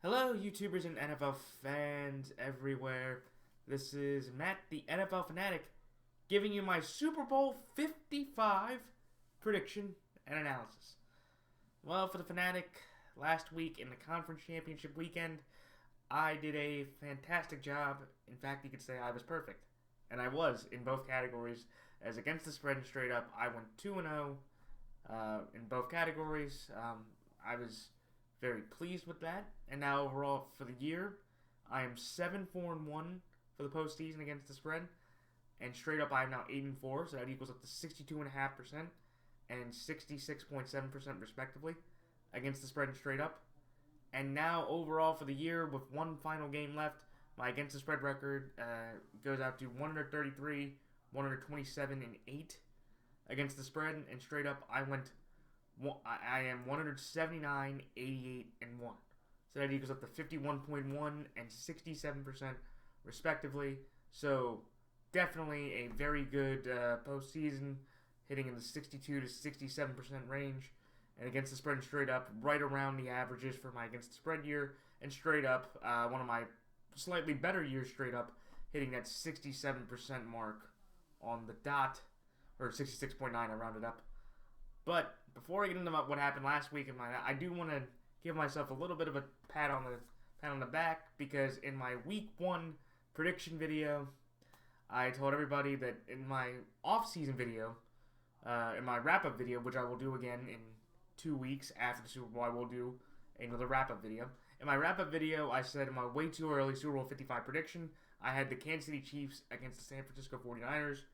Hello, YouTubers and NFL fans everywhere. This is Matt, the NFL Fanatic, giving you my Super Bowl 55 prediction and analysis. Well, for the Fanatic, last week in the Conference Championship weekend, I did a fantastic job. In fact, you could say I was perfect. And I was in both categories. As against the spread and straight up, I went 2-0 in both categories. I was very pleased with that. And now overall for the year, I am 7-4-1 for the postseason against the spread, and straight up I am now 8-4, so that equals up to 62.5% and 66.7% respectively against the spread and straight up. And now overall for the year, with one final game left, my against the spread record goes out to 133, 127, and 8 against the spread, and straight up I am 179, 88, and 1. So that equals up to 51.1 and 67% respectively. So definitely a very good postseason, hitting in the 62 to 67% range. And against the spread and straight up, right around the averages for my against the spread year. And straight up, one of my slightly better years straight up, hitting that 67% mark on the dot, or 66.9, I rounded up. But before I get into what happened last week, I do want to give myself a little bit of a pat on the back, because in my week 1 prediction video, I told everybody that in my off-season video, in my wrap-up video, which I will do again in 2 weeks after the Super Bowl, I will do another wrap-up video. In my wrap-up video, I said in my way too early Super Bowl 55 prediction, I had the Kansas City Chiefs against the San Francisco 49ers.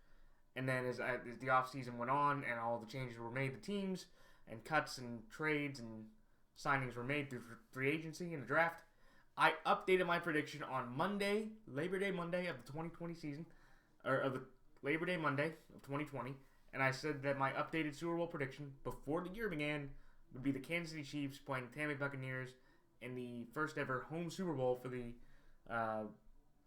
And then as the offseason went on and all the changes were made to teams and cuts and trades and signings were made through free agency and the draft, I updated my prediction on Monday, Labor Day Monday of the 2020 season, or of the Labor Day Monday of 2020, and I said that my updated Super Bowl prediction before the year began would be the Kansas City Chiefs playing the Tampa Bay Buccaneers in the first ever home Super Bowl for the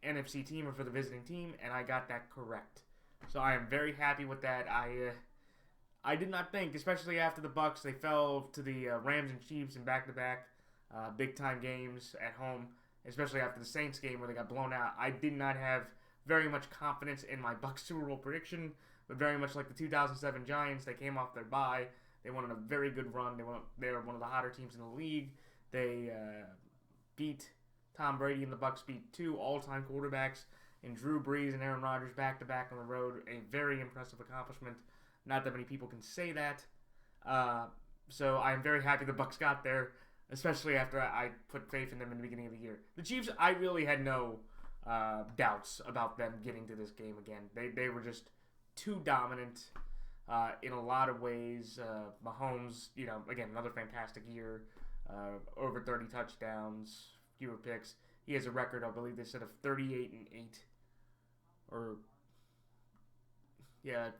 NFC team, or for the visiting team, and I got that correct. So I am very happy with that. I did not think, especially after the Bucs, they fell to the Rams and Chiefs in back-to-back big-time games at home, especially after the Saints game where they got blown out. I did not have very much confidence in my Bucs Super Bowl prediction, but very much like the 2007 Giants, they came off their bye. They went on a very good run. They were one of the hotter teams in the league. They beat Tom Brady, and the Bucs beat 2 all-time quarterbacks and Drew Brees and Aaron Rodgers back-to-back on the road. A very impressive accomplishment. Not that many people can say that. So I'm very happy the Bucs got there, especially after I put faith in them in the beginning of the year. The Chiefs, I really had no doubts about them getting to this game again. They were just too dominant in a lot of ways. Mahomes, again, another fantastic year. Over 30 touchdowns, fewer picks. He has a record, I believe they said, of 38-8.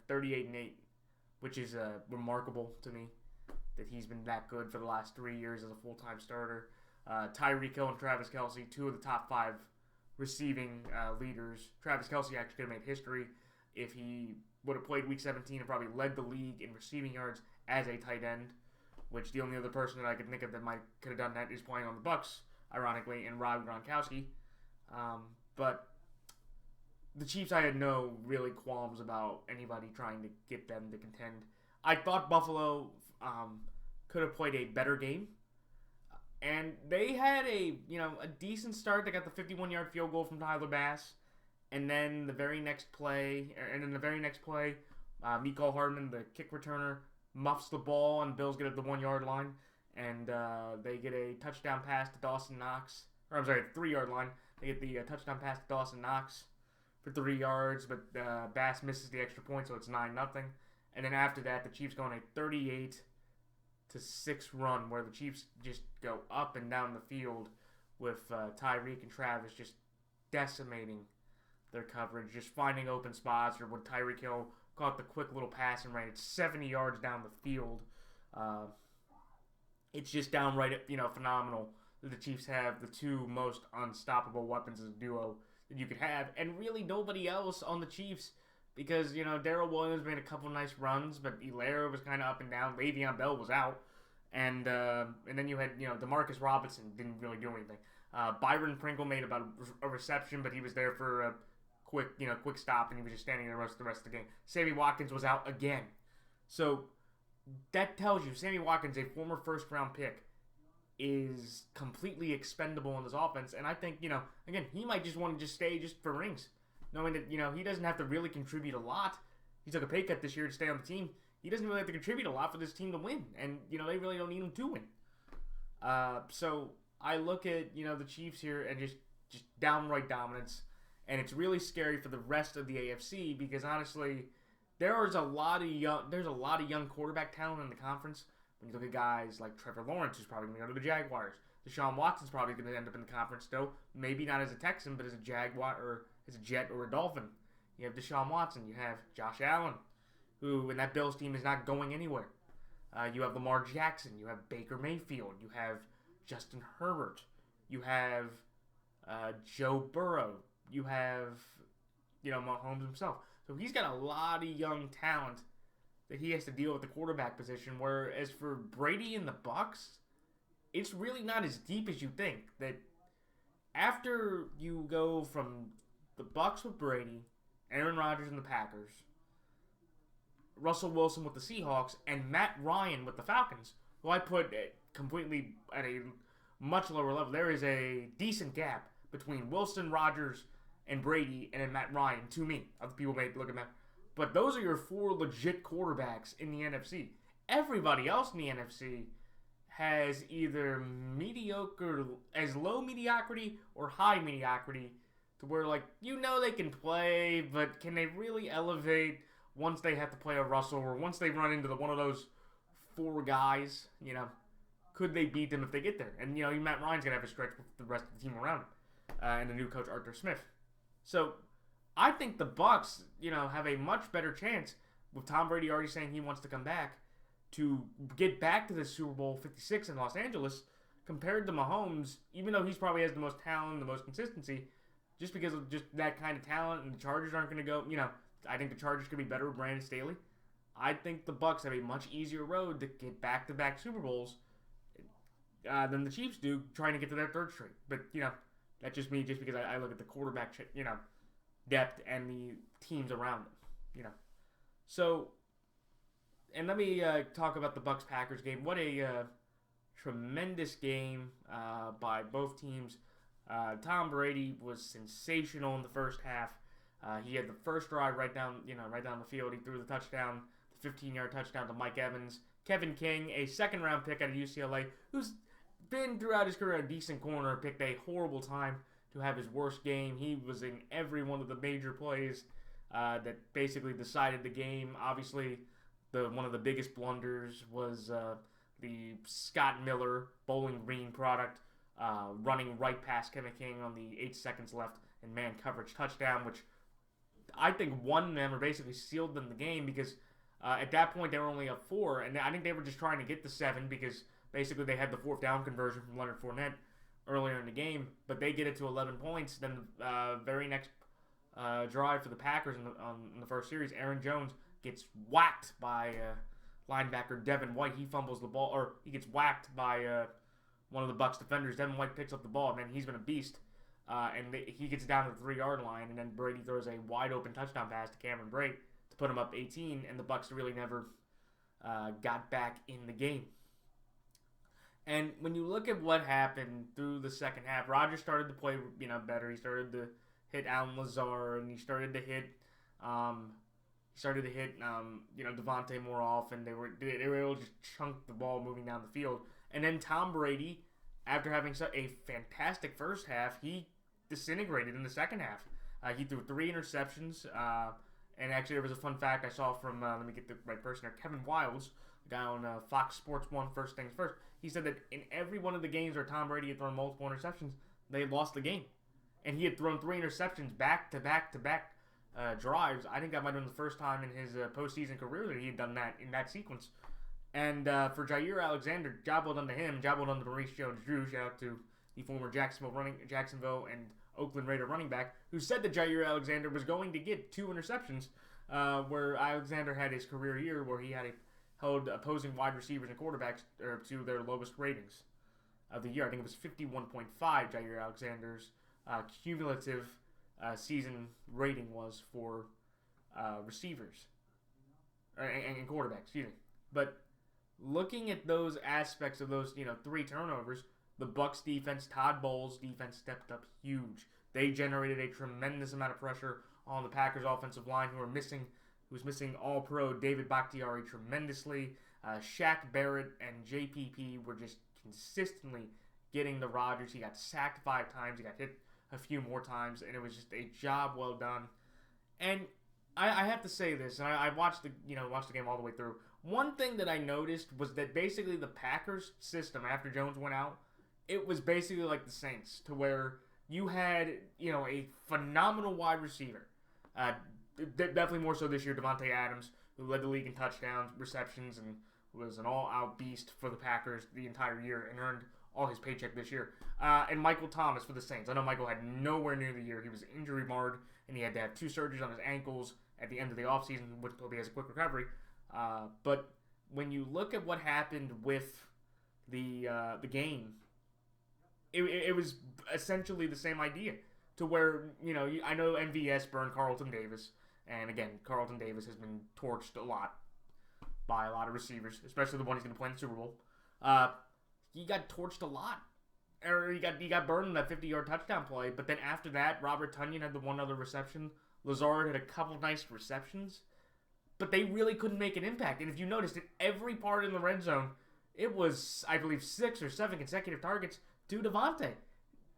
38-8, which is remarkable to me that he's been that good for the last 3 years as a full-time starter. Tyreek Hill and Travis Kelce, 2 of the top 5 receiving leaders. Travis Kelce actually could have made history if he would have played Week 17 and probably led the league in receiving yards as a tight end, which the only other person that I could think of that could have done that is playing on the Bucs, ironically, and Rob Gronkowski. But the Chiefs, I had no really qualms about anybody trying to get them to contend. I thought Buffalo could have played a better game, and they had a decent start. They got the 51-yard field goal from Tyler Bass, and then the very next play, Mecole Hardman, the kick returner, muffs the ball, and Bills get at the 1-yard line, and they get a touchdown pass to Dawson Knox. Or I'm sorry, 3-yard line. They get the touchdown pass to Dawson Knox for 3 yards, but Bass misses the extra point, so it's 9-0. And then after that, the Chiefs go on a 38-6 run where the Chiefs just go up and down the field with Tyreek and Travis just decimating their coverage, just finding open spots, or when Tyreek Hill caught the quick little pass and ran it 70 yards down the field. It's just downright, phenomenal that the Chiefs have the 2 most unstoppable weapons as a duo that you could have, and really nobody else on the Chiefs, because, Darrell Williams made a couple nice runs, but Hilaire was kind of up and down. Le'Veon Bell was out, And then you had, Demarcus Robinson didn't really do anything. Byron Pringle made about a reception, but he was there for a quick stop, and he was just standing there the rest of the game. Sammy Watkins was out again. So that tells you Sammy Watkins, a former first-round pick, is completely expendable in this offense. And I think, again, he might just want to just stay just for rings, knowing that, he doesn't have to really contribute a lot. He took a pay cut this year to stay on the team. He doesn't really have to contribute a lot for this team to win. And, they really don't need him to win. So I look at, the Chiefs here and just downright dominance. And it's really scary for the rest of the AFC because, honestly, there's a lot of young quarterback talent in the conference. When you look at guys like Trevor Lawrence, who's probably going to go to the Jaguars. Deshaun Watson's probably going to end up in the conference still. Maybe not as a Texan, but as a Jaguar or as a Jet or a Dolphin. You have Deshaun Watson. You have Josh Allen, who in that Bills team is not going anywhere. You have Lamar Jackson. You have Baker Mayfield. You have Justin Herbert. You have Joe Burrow. You have, Mahomes himself. So he's got a lot of young talent that he has to deal with the quarterback position. Whereas for Brady and the Bucs, it's really not as deep as you think. That after you go from the Bucs with Brady, Aaron Rodgers and the Packers, Russell Wilson with the Seahawks, and Matt Ryan with the Falcons, who I put completely at a much lower level. There is a decent gap between Wilson, Rodgers, and Brady, and then Matt Ryan, to me. Other people may look at that. But those are your 4 legit quarterbacks in the NFC. Everybody else in the NFC has either as low mediocrity or high mediocrity, to where, they can play, but can they really elevate once they have to play a Russell, or once they run into one of those 4 guys, could they beat them if they get there? And, Matt Ryan's going to have a stretch with the rest of the team around him, and the new coach, Arthur Smith. So I think the Bucs, have a much better chance, with Tom Brady already saying he wants to come back, to get back to the Super Bowl 56 in Los Angeles, compared to Mahomes, even though he's probably has the most talent, the most consistency, just because of just that kind of talent, and the Chargers aren't going to go, I think the Chargers could be better with Brandon Staley. I think the Bucs have a much easier road to get back-to-back Super Bowls than the Chiefs do, trying to get to their 3rd straight. But, that's just me, just because I look at the quarterback, depth and the teams around them, So, and let me talk about the Bucs-Packers game. What a tremendous game by both teams. Tom Brady was sensational in the first half. He had the first drive right down the field. He threw the touchdown, the 15-yard touchdown to Mike Evans. Kevin King, a second-round pick out of UCLA, who's been throughout his career a decent corner, picked a horrible time to have his worst game. He was in every one of the major plays that basically decided the game. Obviously, one of the biggest blunders was the Scott Miller Bowling Green product running right past Kevin King on the 8 seconds left in man coverage touchdown, which I think won them or basically sealed them the game because at that point they were only up 4, and I think they were just trying to get the 7 because basically they had the 4th down conversion from Leonard Fournette earlier in the game, but they get it to 11 points. Then the very next drive for the Packers in the first series, Aaron Jones gets whacked by linebacker Devin White. He fumbles the ball, or he gets whacked by one of the Bucs defenders. Devin White picks up the ball. Man, he's been a beast. And he gets down to the 3-yard line, and then Brady throws a wide-open touchdown pass to Cameron Brate to put him up 18, and the Bucs really never got back in the game. And when you look at what happened through the second half, Rodgers started to play better. He started to hit Allen Lazard, and he started to hit Devontae more often. They were able to just chunk the ball moving down the field. And then Tom Brady, after having a fantastic first half, he disintegrated in the second half. He threw 3 interceptions. And actually, there was a fun fact I saw from, let me get the right person there, Kevin Wildes, the guy on Fox Sports 1, First Things First. He said that in every one of the games where Tom Brady had thrown multiple interceptions, they had lost the game. And he had thrown 3 interceptions back-to-back drives. I think that might have been the first time in his postseason career that he had done that in that sequence. And for Jair Alexander, job well done to him, job well done to Maurice Jones-Drew. Shout out to the former Jacksonville and Oakland Raider running back, who said that Jair Alexander was going to get 2 interceptions, where Alexander had his career year where he had held opposing wide receivers and quarterbacks to their lowest ratings of the year. I think it was 51.5. Jair Alexander's cumulative season rating was for receivers and quarterbacks. Excuse me. But looking at those aspects of those, 3 turnovers, the Bucs defense, Todd Bowles' defense stepped up huge. They generated a tremendous amount of pressure on the Packers' offensive line, who's missing All-Pro David Bakhtiari tremendously. Shaq Barrett and JPP were just consistently getting to Rodgers. He got sacked 5 times. He got hit a few more times, and it was just a job well done. And I have to say this, and I watched the game all the way through. One thing that I noticed was that basically the Packers system after Jones went out, it was basically like the Saints, to where you had a phenomenal wide receiver. Definitely more so this year, Devontae Adams, who led the league in touchdowns, receptions, and was an all-out beast for the Packers the entire year and earned all his paycheck this year. And Michael Thomas for the Saints. I know Michael had nowhere near the year. He was injury-marred, and he had to have 2 surgeries on his ankles at the end of the offseason, which he has a quick recovery. But when you look at what happened with the game, it was essentially the same idea. To where, I know MVS burned Carlton Davis. And again, Carlton Davis has been torched a lot by a lot of receivers, especially the one he's going to play in the Super Bowl. He got torched a lot. Or he got burned in that 50-yard touchdown play. But then after that, Robert Tonyan had the one other reception. Lazard had a couple nice receptions. But they really couldn't make an impact. And if you noticed, in every part in the red zone, it was, I believe, 6 or 7 consecutive targets to Devontae.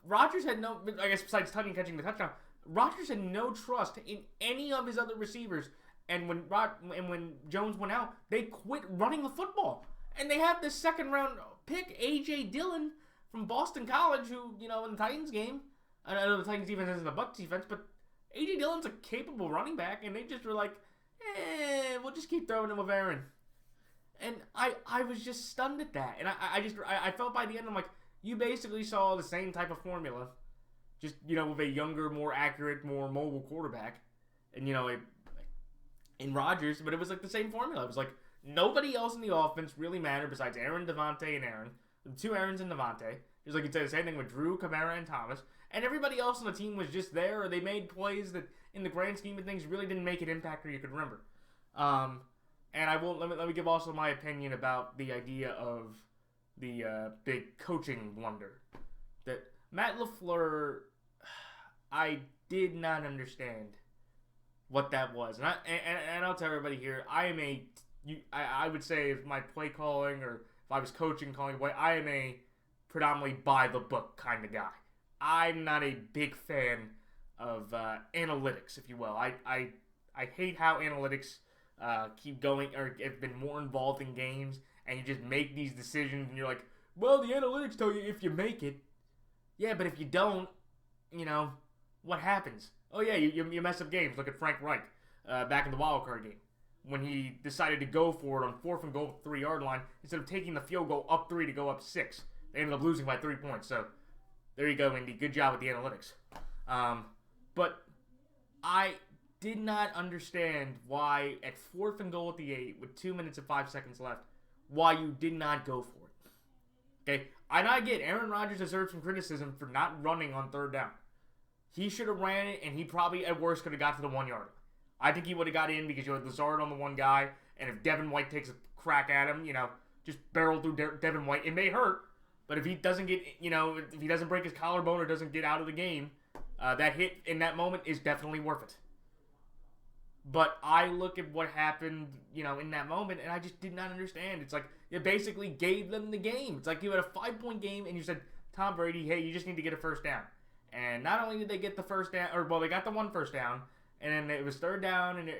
Rodgers had no, I guess besides Tonyan catching the touchdown, Rodgers had no trust in any of his other receivers. And when Jones went out, they quit running the football. And they have this second-round pick, A.J. Dillon from Boston College, who, in the Titans game, I know the Titans defense isn't the Bucs defense, but A.J. Dillon's a capable running back, and they just were like, we'll just keep throwing him with Aaron. And I was just stunned at that. And I felt by the end, I'm like, you basically saw the same type of formula, just, with a younger, more accurate, more mobile quarterback. And, in Rodgers, but it was like the same formula. It was like nobody else in the offense really mattered besides Aaron, Devontae, and Aaron. The 2 Aarons and Devontae. Just like you'd say the same thing with Drew, Kamara, and Thomas. And everybody else on the team was just there, or they made plays that, in the grand scheme of things, really didn't make an impact or you could remember. And I will let me give also my opinion about the idea of the big coaching blunder. That Matt LaFleur, I did not understand what that was. And I'll tell everybody here, I would say if my play calling or if I was coaching, calling play, I am a predominantly by the book kind of guy. I'm not a big fan of analytics, if you will. I hate how analytics keep going or have been more involved in games, and you just make these decisions, and you're like, well, the analytics tell you if you make it. Yeah, but if you don't, what happens? Oh, yeah, you mess up games. Look at Frank Reich back in the wild card game when he decided to go for it on 4th and goal 3-yard line instead of taking the field goal up 3 to go up 6. They ended up losing by 3 points. So there you go, Indy. Good job with the analytics. But I did not understand why at 4th and goal at the 8 with 2 minutes and 5 seconds left, why you did not go for it. Okay, and I get Aaron Rodgers deserves some criticism for not running on 3rd down. He should have ran it, and he probably, at worst, could have got to the 1-yard. I think he would have got in because you had Lazard on the one guy, and if Devin White takes a crack at him, just barrel through Devin White. It may hurt, but if he doesn't get, if he doesn't break his collarbone or doesn't get out of the game, that hit in that moment is definitely worth it. But I look at what happened, in that moment, and I just did not understand. It's like you basically gave them the game. It's like you had a 5-point game, and you said, Tom Brady, hey, you just need to get a first down. And not only did they get the first down, they got the 1 first down, and then it was 3rd down, and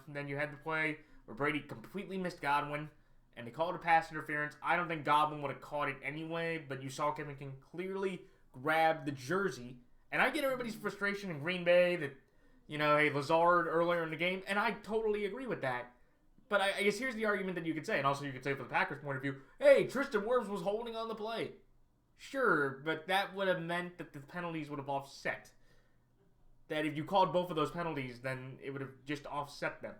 then you had the play where Brady completely missed Godwin, and they called a pass interference. I don't think Godwin would have caught it anyway, but you saw Kevin King clearly grab the jersey. And I get everybody's frustration in Green Bay that, hey, Lazard earlier in the game, and I totally agree with that. But I guess here's the argument that you could say, and also you could say from the Packers' point of view, hey, Tristan Wirfs was holding on the play. Sure, but that would have meant that the penalties would have offset. That if you called both of those penalties, then it would have just offset them.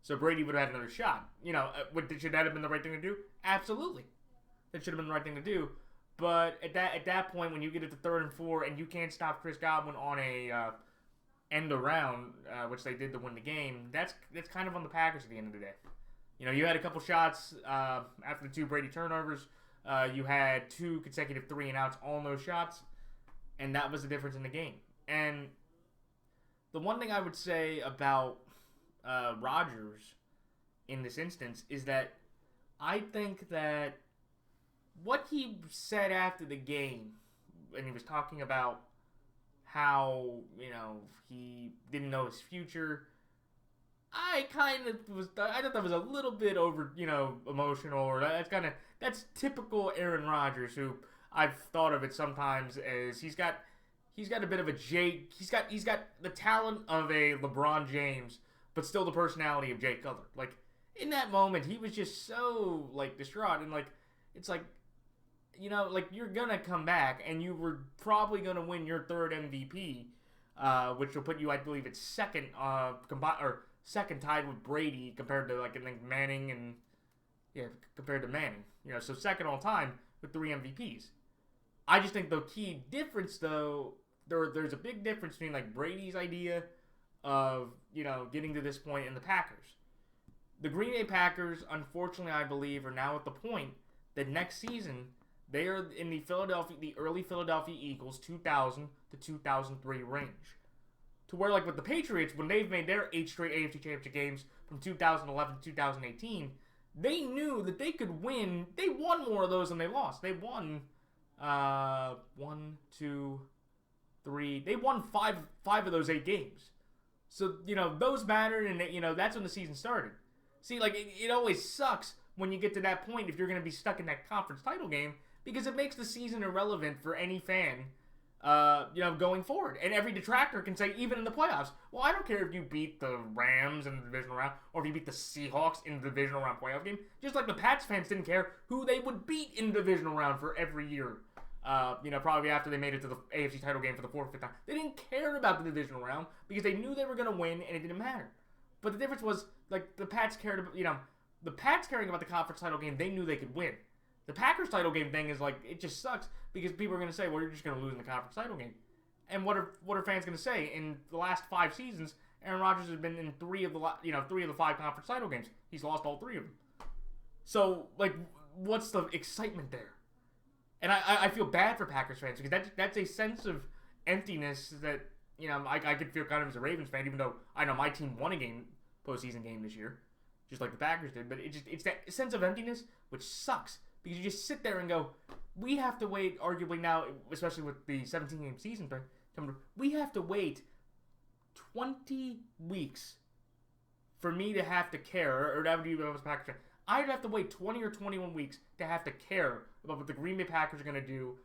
So Brady would have had another shot. Should that have been the right thing to do? Absolutely. That should have been the right thing to do. But at that point, when you get it to 3rd and 4 and you can't stop Chris Godwin on a end around, which they did to win the game, that's kind of on the Packers at the end of the day. You had a couple shots after the 2 Brady turnovers. You had 2 consecutive 3-and-outs on those shots, and that was the difference in the game. And the one thing I would say about Rodgers in this instance is that I think that what he said after the game, and he was talking about how, he didn't know his future, I thought that was a little bit over, emotional, or that's typical Aaron Rodgers, who I've thought of it sometimes as he's got a bit of a he's got the talent of a LeBron James, but still the personality of Jay Cutler. Like, in that moment, he was just so, distraught, and, it's like, you're gonna come back, and you were probably gonna win your 3rd MVP, which will put you, I believe, at second, second tied with Brady compared to, I think Manning and, compared to Manning. So second all time with 3 MVPs. I just think the key difference, though, there's a big difference between, Brady's idea of, getting to this point in the Packers. The Green Bay Packers, unfortunately, I believe, are now at the point that next season they are in the early Philadelphia Eagles 2000 to 2003 range. To where, with the Patriots, when they've made their 8 straight AFC Championship games from 2011 to 2018, they knew that they could win. They won more of those than they lost. They won 1, 2, 3. They won five of those 8 games. So, those mattered, and, that's when the season started. See, it always sucks when you get to that point if you're going to be stuck in that conference title game, because it makes the season irrelevant for any fan, going forward. And every detractor can say, even in the playoffs, well, I don't care if you beat the Rams in the divisional round, or if you beat the Seahawks in the divisional round playoff game. Just like the Pats fans didn't care who they would beat in the divisional round for every year. Probably after they made it to the AFC title game for the 4th or 5th time. They didn't care about the divisional round because they knew they were going to win, and it didn't matter. But the difference was, the Pats cared about, the Pats caring about the conference title game, they knew they could win. The Packers title game thing is, it just sucks because people are going to say, well, you're just going to lose in the conference title game. And what are fans going to say? In the last 5 seasons, Aaron Rodgers has been in 3 of the 5 conference title games. He's lost all 3 of them. So, what's the excitement there? And I feel bad for Packers fans because that's a sense of emptiness that, I could feel kind of as a Ravens fan, even though I know my team won a postseason game this year, just like the Packers did. But it's that sense of emptiness which sucks because you just sit there and go, we have to wait, arguably now, especially with the 17-game season coming, we have to wait 20 weeks for me to have to care, or that would be if I was a Packers fan. I'd have to wait 20 or 21 weeks to have to care about what the Green Bay Packers are going to do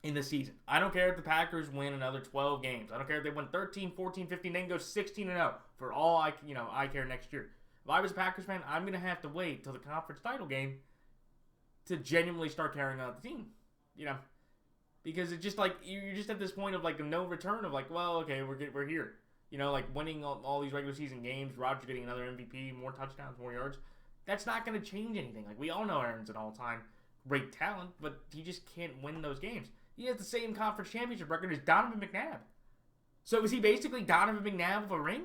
in the season. I don't care if the Packers win another 12 games. I don't care if they win 13, 14, 15, then go 16-0 for all I care next year. If I was a Packers fan, I'm going to have to wait till the conference title game to genuinely start caring about the team. Because it's just you're just at this point of a no return of well, okay, we're here. Winning all these regular season games, Rodgers getting another MVP, more touchdowns, more yards. That's not going to change anything. We all know Aaron's an all-time great talent, but he just can't win those games. He has the same conference championship record as Donovan McNabb. So is he basically Donovan McNabb with a ring?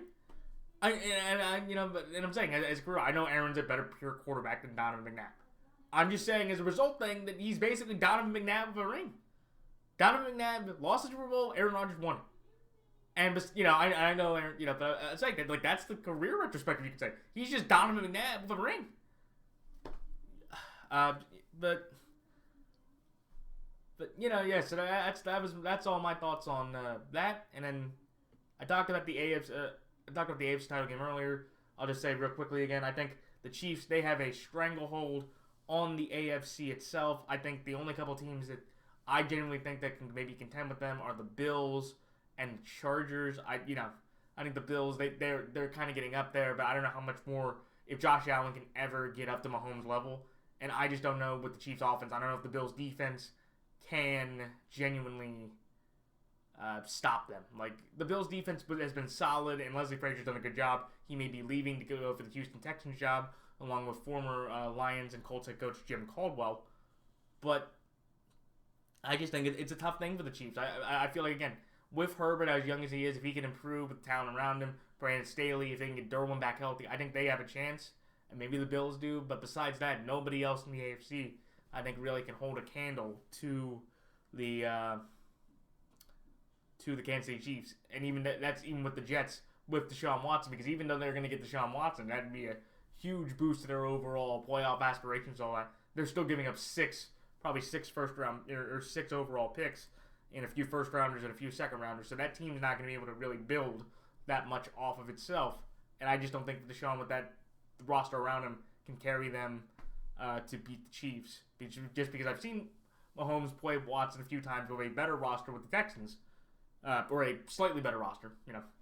But I'm saying, as a career, I know Aaron's a better pure quarterback than Donovan McNabb. I'm just saying, as a result thing, that he's basically Donovan McNabb with a ring. Donovan McNabb lost the Super Bowl, Aaron Rodgers won it. And, I know Aaron, but it's that's the career retrospective, you could say. He's just Donovan McNabb with a ring. So that's all my thoughts on that. And then I talked about the AFC title game earlier. I'll just say real quickly again, I think the Chiefs, they have a stranglehold on the AFC itself. I think the only couple teams that I genuinely think that can maybe contend with them are the Bills and the Chargers. I think the Bills, they're kind of getting up there, but I don't know how much more, if Josh Allen can ever get up to Mahomes' level. And I just don't know with the Chiefs' offense. I don't know if the Bills' defense can genuinely stop them. Like, the Bills' defense has been solid, and Leslie Frazier's done a good job. He may be leaving to go for the Houston Texans job, along with former Lions and Colts head coach Jim Caldwell. But I just think it's a tough thing for the Chiefs. I feel like, again, with Herbert, as young as he is, if he can improve with the talent around him, Brandon Staley, if they can get Derwin back healthy, I think they have a chance. And maybe the Bills do. But besides that, nobody else in the AFC, I think, really can hold a candle to the Kansas City Chiefs. And even that's even with the Jets, with Deshaun Watson. Because even though they're going to get Deshaun Watson, that'd be a huge boost to their overall playoff aspirations. All that. They're still giving up probably six first round or 6 overall picks, and a few first rounders and a few second rounders. So that team's not going to be able to really build that much off of itself. And I just don't think that Deshaun, with that roster around him, can carry them to beat the Chiefs. Just because I've seen Mahomes play Watson a few times with a better roster with the Texans, or a slightly better roster,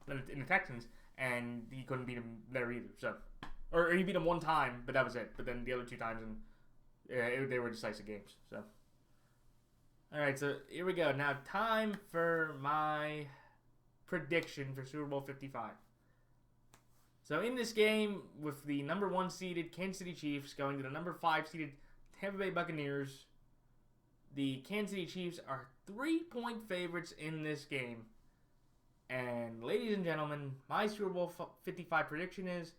in the Texans, and he couldn't beat him there either. So, or he beat him one time, but that was it. But then the other 2 times, they were decisive games. So, all right, so here we go. Now, time for my prediction for Super Bowl 55. So, in this game, with the number 1 seeded Kansas City Chiefs going to the number 5 seeded Tampa Bay Buccaneers, the Kansas City Chiefs are 3-point favorites in this game. And, ladies and gentlemen, my Super Bowl 55 prediction is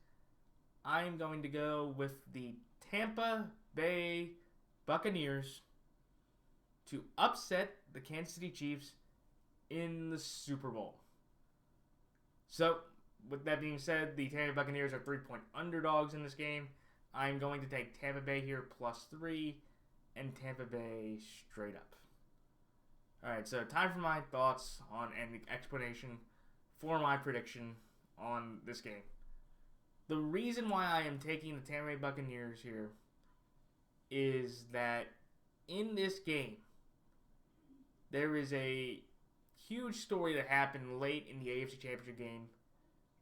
I'm going to go with the Tampa Bay Buccaneers to upset the Kansas City Chiefs in the Super Bowl. So, with that being said, the Tampa Bay Buccaneers are 3-point underdogs in this game. I'm going to take Tampa Bay here +3 and Tampa Bay straight up. Alright, so time for my thoughts on and the explanation for my prediction on this game. The reason why I am taking the Tampa Bay Buccaneers here is that in this game, there is a huge story that happened late in the AFC Championship game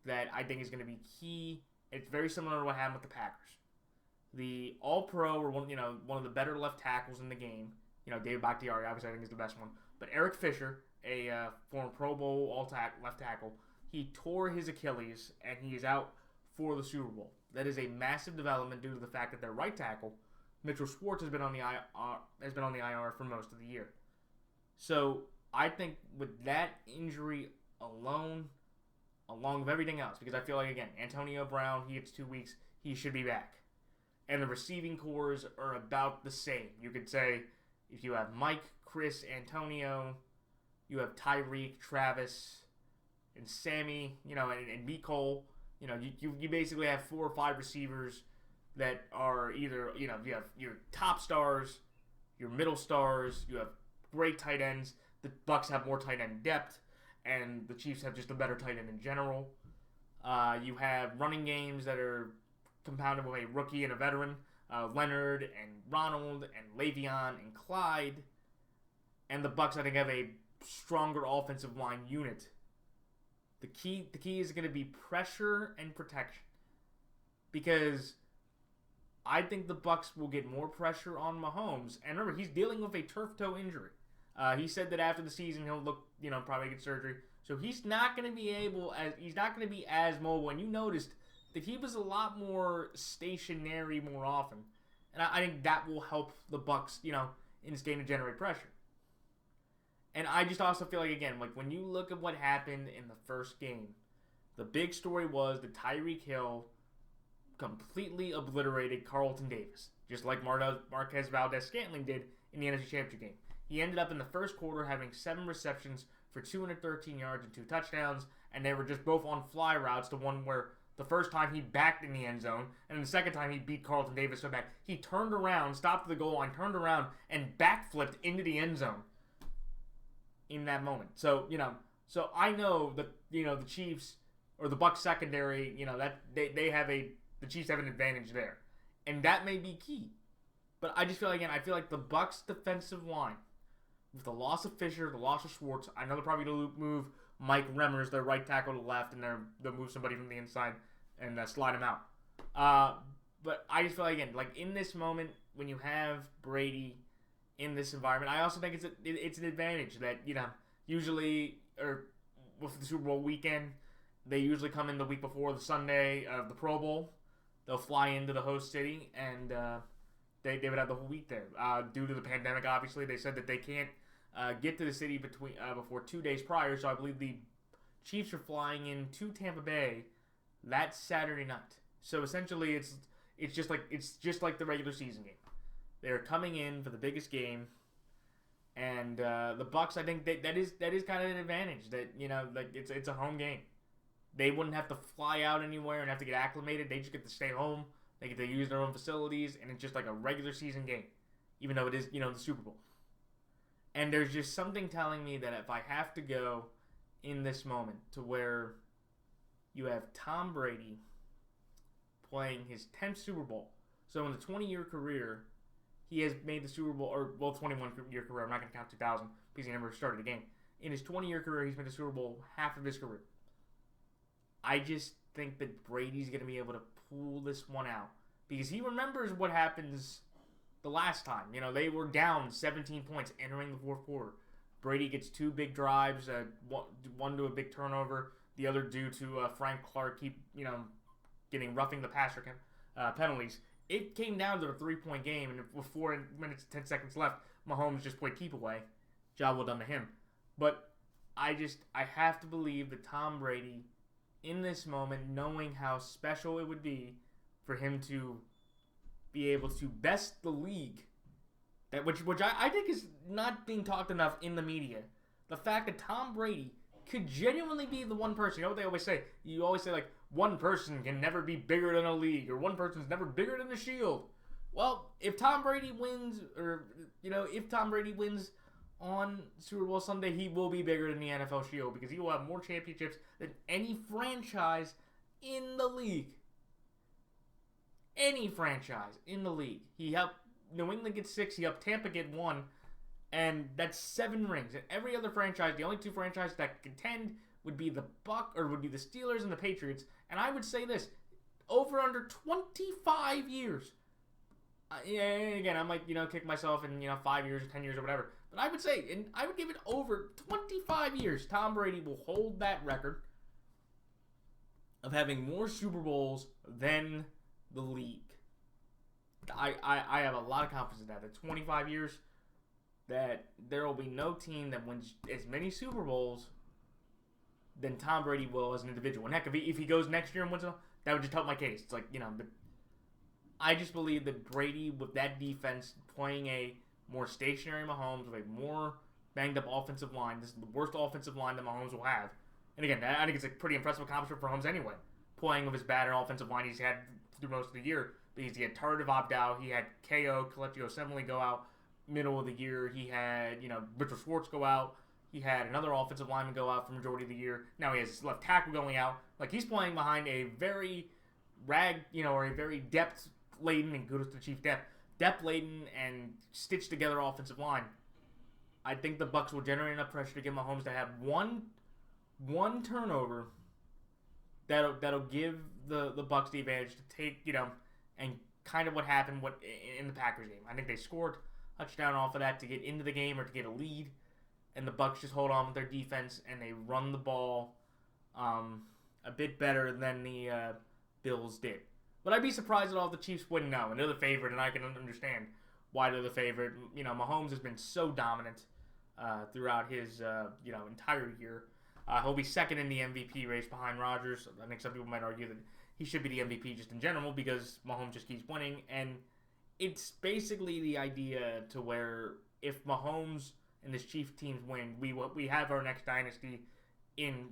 that I think is going to be key. It's very similar to what happened with the Packers. The All-Pro were one of the better left tackles in the game. David Bakhtiari, obviously, I think is the best one. But Eric Fisher, a former Pro Bowl left tackle, he tore his Achilles, and he is out for the Super Bowl. That is a massive development due to the fact that their right tackle, Mitchell Schwartz, has been on the IR for most of the year. So I think with that injury alone, along with everything else, because I feel like, again, Antonio Brown, he gets 2 weeks, he should be back. And the receiving cores are about the same. You could say if you have Mike, Chris, Antonio, you have Tyreek, Travis, and Sammy, and Mecole. You basically have 4 or 5 receivers that are either, you have your top stars, your middle stars, you have great tight ends. The Bucs have more tight end depth, and the Chiefs have just a better tight end in general. You have running games that are compounded with a rookie and a veteran, Leonard and Ronald and Le'Veon and Clyde. And the Bucs, I think, have a stronger offensive line unit. The key is going to be pressure and protection, because I think the Bucs will get more pressure on Mahomes. And remember, he's dealing with a turf toe injury. He said that after the season he'll look, probably get surgery. So he's not going to be as mobile. And you noticed that he was a lot more stationary more often. And I think that will help the Bucs, in this game to generate pressure. And I just also feel like, again, when you look at what happened in the first game, the big story was that Tyreek Hill completely obliterated Carlton Davis, just like Marquez Valdez-Scantling did in the NFC Championship game. He ended up in the first quarter having 7 receptions for 213 yards and 2 touchdowns, and they were just both on fly routes, to one where the first time he backed in the end zone, and the second time he beat Carlton Davis so back. He turned around, stopped at the goal line, turned around, and backflipped into the end zone in that moment. So, so I know that, the Chiefs, or the Bucs secondary, that the Chiefs have an advantage there. And that may be key. But I just feel like the Bucs defensive line, with the loss of Fisher, the loss of Schwartz, I know they're probably going to move Mike Remmers, their right tackle, to the left, and they'll move somebody from the inside and slide him out. But I just feel like in this moment, when you have Brady in this environment, I also think it's an advantage that, Usually, or with the Super Bowl weekend, they usually come in the week before the Sunday of the Pro Bowl. They'll fly into the host city, and they would have the whole week there. Due to the pandemic, obviously, they said that they can't get to the city before 2 days prior. So I believe the Chiefs are flying into Tampa Bay that Saturday night. So essentially, it's just like the regular season game. They're coming in for the biggest game, and the Bucs. I think that is kind of an advantage. That it's a home game. They wouldn't have to fly out anywhere and have to get acclimated. They just get to stay home. They get to use their own facilities, and it's just like a regular season game, even though it is the Super Bowl. And there's just something telling me that if I have to go in this moment to where you have Tom Brady playing his 10th Super Bowl. So in the 20-year career, he has made the Super Bowl, 21-year career. I'm not going to count 2000 because he never started a game. In his 20-year career, he's made the Super Bowl half of his career. I just think that Brady's going to be able to pull this one out because he remembers what happens the last time. They were down 17 points entering the fourth quarter. Brady gets 2 big drives, one to a big turnover, the other due to Frank Clark getting roughing the passer penalties. It came down to a 3-point game, and with 4 minutes and 10 seconds left, Mahomes just played keep away. Job well done to him. But I have to believe that Tom Brady, in this moment, knowing how special it would be for him to be able to best the league, which I think is not being talked enough in the media. The fact that Tom Brady could genuinely be the one person. You know what they always say? You always say, like, one person can never be bigger than a league, or one person's never bigger than the Shield. Well, if Tom Brady wins, on Super Bowl Sunday, he will be bigger than the NFL Shield because he will have more championships than any franchise in the league. Any franchise in the league. He helped New England get 6, he helped Tampa get 1, and that's 7 rings. And every other franchise, the only 2 franchises that contend would be the Steelers and the Patriots. And I would say this, over under 25 years. Again, I might, kick myself in, 5 years or 10 years or whatever. But I would say, and I would give it over 25 years, Tom Brady will hold that record of having more Super Bowls than the league. I have a lot of confidence in that. That 25 years, that there will be no team that wins as many Super Bowls than Tom Brady will as an individual. And heck, if he goes next year and wins it, that would just help my case. It's like, but I just believe that Brady, with that defense, playing a more stationary Mahomes with a more banged-up offensive line, this is the worst offensive line that Mahomes will have. And again, I think it's a pretty impressive accomplishment for Mahomes anyway, playing with his bad offensive line he's had through most of the year. Because he had Tardif opt out, he had KO, Colecchio Assembly go out middle of the year, he had, Richard Schwartz go out, he had another offensive lineman go out for the majority of the year. Now he has his left tackle going out. Like, he's playing behind a very or a very depth-laden, and kudos to the Chiefs depth-laden and stitched-together offensive line. I think the Bucs will generate enough pressure to get Mahomes to have one turnover that'll give the Bucs the advantage to take, and kind of what happened in the Packers game. I think they scored a touchdown off of that to get into the game or to get a lead, and the Bucs just hold on with their defense and they run the ball a bit better than the Bills did. But I'd be surprised at all if the Chiefs wouldn't know. And they're the favorite, and I can understand why they're the favorite. Mahomes has been so dominant throughout his entire year. He'll be second in the MVP race behind Rodgers. I think some people might argue that he should be the MVP just in general because Mahomes just keeps winning. And it's basically the idea to where if Mahomes and this Chiefs teams win, we have our next dynasty in,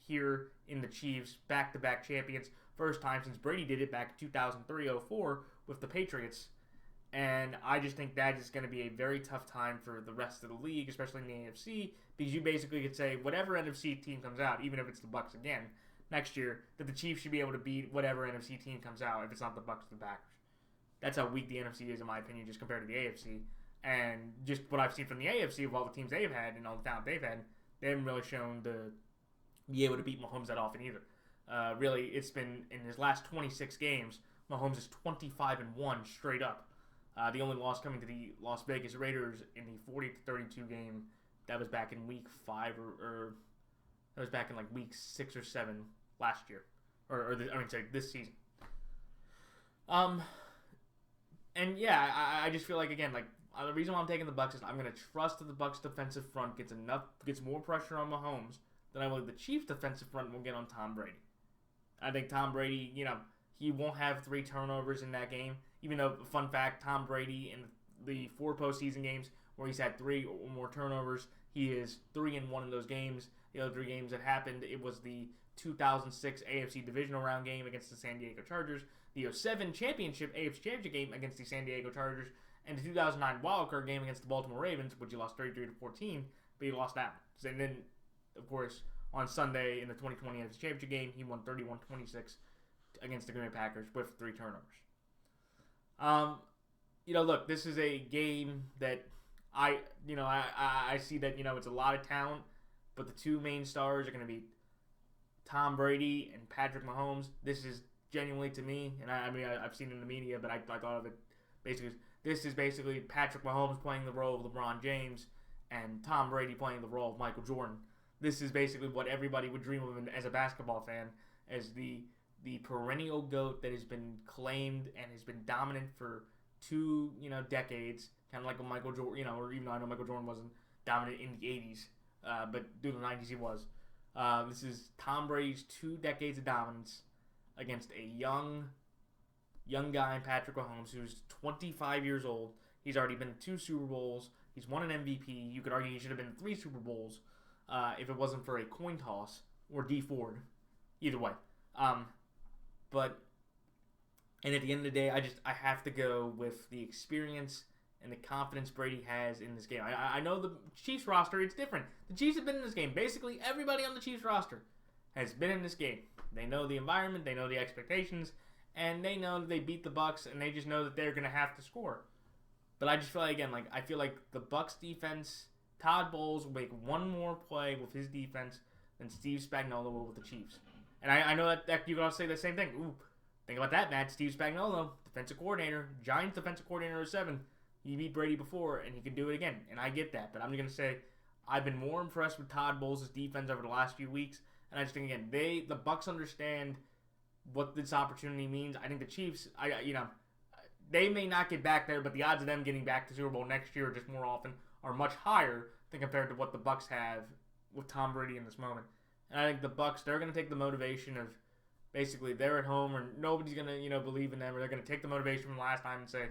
here in the Chiefs, back-to-back champions. First time since Brady did it back in 2003-04 with the Patriots. And I just think that is going to be a very tough time for the rest of the league, especially in the AFC, because you basically could say whatever NFC team comes out, even if it's the Bucs again, next year, that the Chiefs should be able to beat whatever NFC team comes out if it's not the Bucs or the Packers. That's how weak the NFC is, in my opinion, just compared to the AFC. And just what I've seen from the AFC of all the teams they've had and all the talent they've had, they haven't really shown to be able to beat Mahomes that often either. Really, it's been, in his last 26 games, Mahomes is 25-1 straight up. The only loss coming to the Las Vegas Raiders in the 40-32 game that was back in week 5 or that was back in like week 6 or 7 last year, sorry, this season. And yeah, I just feel like, again, like, the reason why I'm taking the Bucs is I'm going to trust that the Bucs defensive front gets more pressure on Mahomes than I believe the Chiefs defensive front will get on Tom Brady. I think Tom Brady, he won't have 3 turnovers in that game. Even though, fun fact, Tom Brady in the 4 postseason games where he's had 3 or more turnovers, he is 3-1 in those games. The other 3 games that happened, it was the 2006 AFC Divisional Round game against the San Diego Chargers, the 2007 Championship AFC Championship game against the San Diego Chargers, and the 2009 wildcard game against the Baltimore Ravens, which he lost 33-14, but he lost that one. And then, of course, on Sunday in the 2020 AFC Championship game, he won 31-26 against the Green Bay Packers with 3 turnovers. Look, this is a game that I see that, it's a lot of talent, but the 2 main stars are going to be Tom Brady and Patrick Mahomes. This is genuinely, to me, and I've seen it in the media, but I thought of it basically, this is basically Patrick Mahomes playing the role of LeBron James and Tom Brady playing the role of Michael Jordan. This is basically what everybody would dream of as a basketball fan, as the perennial GOAT that has been claimed and has been dominant for 2 decades, kind of like a Michael Jordan, or even though I know Michael Jordan wasn't dominant in the 80s, but through the 90s he was. This is Tom Brady's 2 decades of dominance against a young guy in Patrick Mahomes, who's 25 years old. He's already been to 2 Super Bowls. He's won an MVP. You could argue he should have been 3 Super Bowls if it wasn't for a coin toss or D Ford. Either way. And at the end of the day, I have to go with the experience and the confidence Brady has in this game. I know the Chiefs roster, it's different. The Chiefs have been in this game. Basically, everybody on the Chiefs roster has been in this game. They know the environment, they know the expectations, and they know that they beat the Bucs, and they just know that they're going to have to score. But I just feel like, again, I feel like the Bucs defense, Todd Bowles will make one more play with his defense than Steve Spagnuolo will with the Chiefs. And I know that you can also say the same thing. Ooh, think about that, Matt. Steve Spagnuolo, defensive coordinator, Giants defensive coordinator of 7. He beat Brady before, and he can do it again. And I get that. But I'm going to say I've been more impressed with Todd Bowles' defense over the last few weeks. And I just think, again, the Bucs understand what this opportunity means. I think the Chiefs, they may not get back there, but the odds of them getting back to Super Bowl next year, just more often, are much higher than compared to what the Bucs have with Tom Brady in this moment. And I think the Bucs, they're going to take the motivation of basically they're at home, or nobody's going to believe in them, or they're going to take the motivation from last time and say,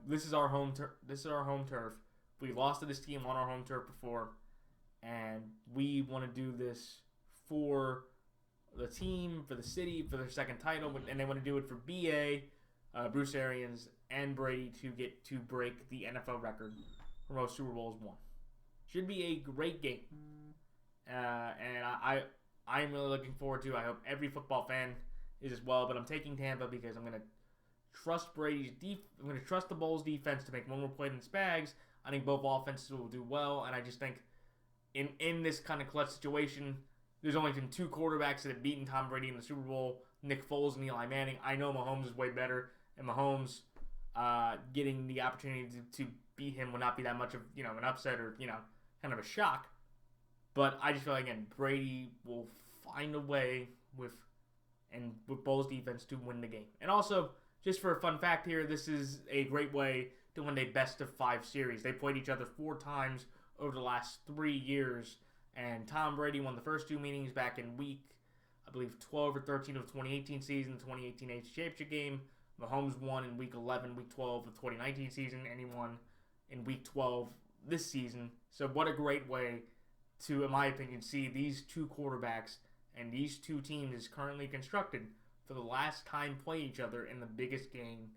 this is our home turf. We lost to this team on our home turf before, and we want to do this for the team, for the city, for their second title, and they want to do it for BA, Bruce Arians, and Brady to break the NFL record for most Super Bowls won. Should be a great game, and I'm really looking forward to. I hope every football fan is as well. But I'm taking Tampa because I'm going to trust I'm going to trust the Bulls defense to make one more play than Spags. I think both offenses will do well, and I just think in this kind of clutch situation, there's only been 2 quarterbacks that have beaten Tom Brady in the Super Bowl, Nick Foles and Eli Manning. I know Mahomes is way better, and Mahomes getting the opportunity to beat him would not be that much of an upset or kind of a shock. But I just feel like, again, Brady will find a way with Bulls defense to win the game. And also, just for a fun fact here, this is a great way to win a best-of-5 series. They played each other 4 times over the last 3 years, and Tom Brady won the first 2 meetings back in week, I believe, 12 or 13 of the 2018 season, the 2018 AFC Championship game. Mahomes won in week 11, week 12 of the 2019 season, and he won in week 12 this season. So what a great way to, in my opinion, see these 2 quarterbacks and these 2 teams is currently constructed for the last time play each other in the biggest game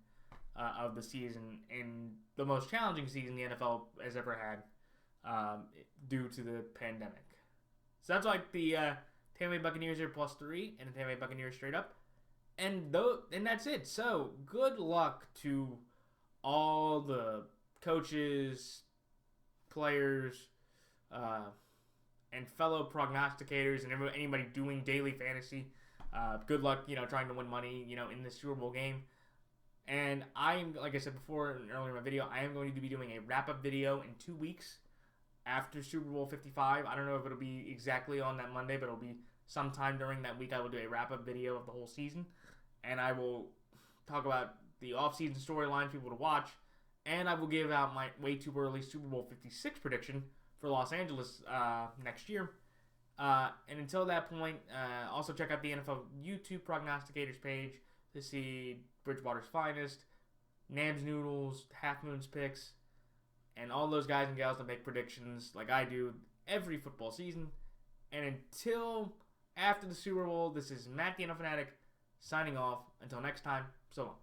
of the season, in the most challenging season the NFL has ever had due to the pandemic. So that's like the Tampa Bay Buccaneers are +3 and the Tampa Bay Buccaneers straight up. And that's it. So good luck to all the coaches, players, and fellow prognosticators and anybody doing daily fantasy. Good luck, trying to win money, in this Super Bowl game. And I'm, like I said before earlier in my video, I am going to be doing a wrap-up video in 2 weeks after Super Bowl 55. I don't know if it'll be exactly on that Monday, but it'll be sometime during that week. I will do a wrap-up video of the whole season, and I will talk about the off-season storylines people to watch, and I will give out my way too early Super Bowl 56 prediction for Los Angeles next year. And until that point, also check out the NFL YouTube Prognosticators page to see Bridgewater's Finest, Nams Noodles, Half Moon's Picks, and all those guys and gals that make predictions like I do every football season. And until after the Super Bowl, this is Matt the NFL Fanatic signing off. Until next time, so long.